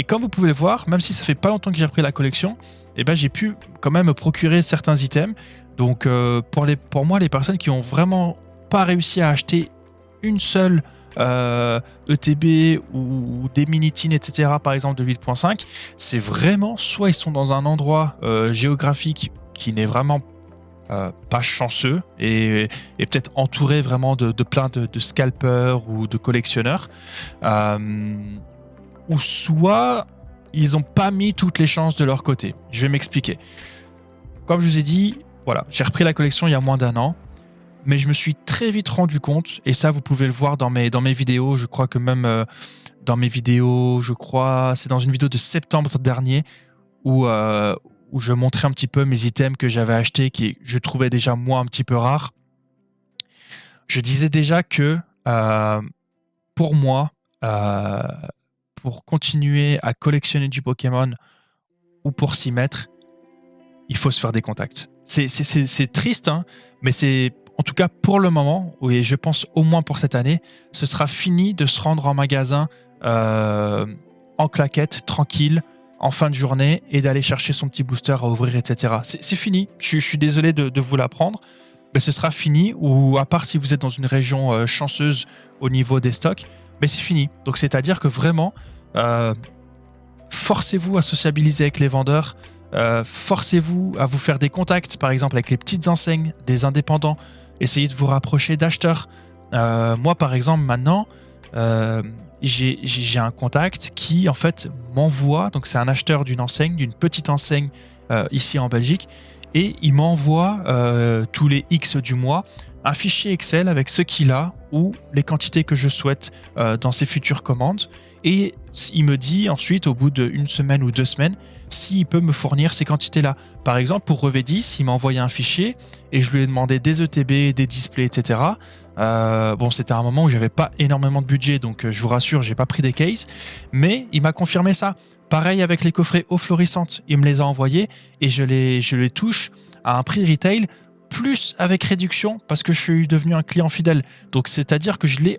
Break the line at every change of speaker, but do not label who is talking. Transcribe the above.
Et comme vous pouvez le voir, même si ça fait pas longtemps que j'ai repris la collection, eh ben, j'ai pu quand même me procurer certains items. Donc pour moi, les personnes qui ont vraiment pas réussi à acheter une seule ETB ou des mini-tins, etc., par exemple de 8.5, c'est vraiment soit ils sont dans un endroit géographique qui n'est vraiment pas chanceux et peut-être entouré vraiment de plein de scalpers ou de collectionneurs, ou soit ils n'ont pas mis toutes les chances de leur côté. Je vais m'expliquer. Comme je vous ai dit, voilà, j'ai repris la collection il y a moins d'un an, mais je me suis très vite rendu compte, et ça vous pouvez le voir dans mes vidéos, je crois que même dans mes vidéos, c'est dans une vidéo de septembre dernier, où je montrais un petit peu mes items que j'avais achetés, qui je trouvais déjà moi un petit peu rares. Je disais déjà que pour moi, pour continuer à collectionner du Pokémon ou pour s'y mettre, il faut se faire des contacts. C'est triste, hein, mais c'est, en tout cas pour le moment, et je pense au moins pour cette année, ce sera fini de se rendre en magasin en claquette, tranquille, en fin de journée, et d'aller chercher son petit booster à ouvrir, etc. C'est fini. Je suis désolé de vous l'apprendre, mais ce sera fini, ou à part si vous êtes dans une région chanceuse au niveau des stocks, mais c'est fini. Donc c'est-à-dire que vraiment, forcez-vous à sociabiliser avec les vendeurs, forcez-vous à vous faire des contacts, par exemple avec les petites enseignes, des indépendants, essayez de vous rapprocher d'acheteurs. Moi par exemple maintenant, j'ai un contact qui en fait m'envoie, donc c'est un acheteur d'une enseigne, d'une petite enseigne ici en Belgique, et il m'envoie tous les X du mois un fichier Excel avec ce qu'il a ou les quantités que je souhaite dans ses futures commandes, et il me dit ensuite au bout d'une semaine ou 2 semaines s'il peut me fournir ces quantités-là. Par exemple pour Revedis, il m'a envoyé un fichier et je lui ai demandé des ETB, des displays, etc. Bon, c'était un moment où j'avais pas énormément de budget, donc je vous rassure, j'ai pas pris des cases, mais il m'a confirmé ça. Pareil avec les coffrets eau florissante, il me les a envoyés et je les touche à un prix retail, plus avec réduction parce que je suis devenu un client fidèle. Donc c'est-à-dire que je l'ai